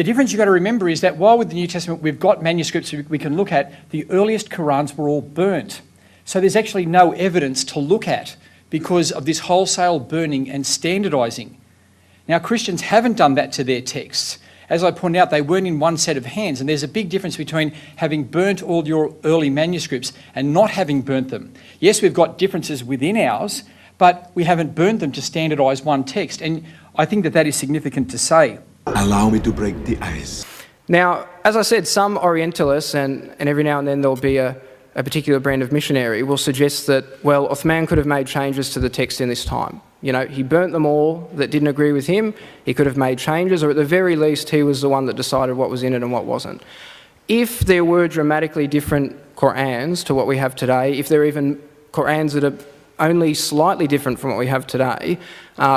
The difference you've got to remember is that while with the New Testament we've got manuscripts we can look at, the earliest Qurans were all burnt. So there's actually no evidence to look at because of this wholesale burning and standardising. Now, Christians haven't done that to their texts. As I pointed out, they weren't in one set of hands, and there's a big difference between having burnt all your early manuscripts and not having burnt them. Yes, we've got differences within ours, but we haven't burnt them to standardise one text, and I think that is significant to say. Allow me to break the ice. Now, as I said, some Orientalists, and every now and then there'll be a particular brand of missionary, will suggest that, well, Uthman could have made changes to the text in this time. You know, he burnt them all that didn't agree with him. He could have made changes, or at the very least, he was the one that decided what was in it and what wasn't. If there were dramatically different Qur'ans to what we have today, if there are even Qur'ans that are only slightly different from what we have today,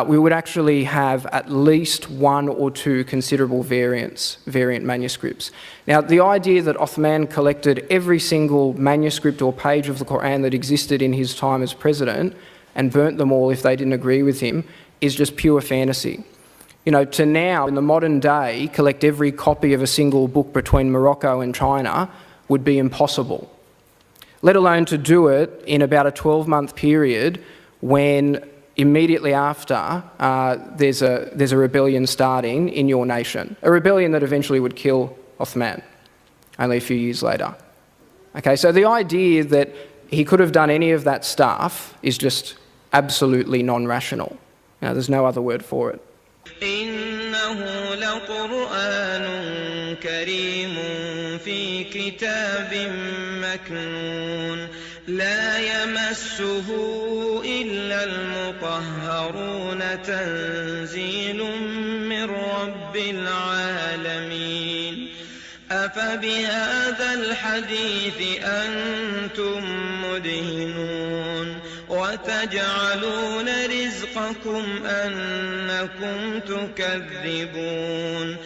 we would actually have at least one or two considerable variant manuscripts. Now, the idea that Uthman collected every single manuscript or page of the Qur'an that existed in his time as president and burnt them all if they didn't agree with him is just pure fantasy. You know, to now, in the modern day, collect every copy of a single book between Morocco and China would be impossible, let alone to do it in about a 12-month period when immediately after there's a rebellion starting in your nation, a rebellion that eventually would kill Uthman only a few years later. Okay, so the idea that he could have done any of that stuff is just absolutely non-rational. Now, there's no other word for it. إنه لقرآن كريم في كتاب مكنون لا يمسه إلا المطهرون تنزيل من رب العالمين أفبهذا الحديث أنتم مدهنون وتجعلون رزقكم أنكم تكذبون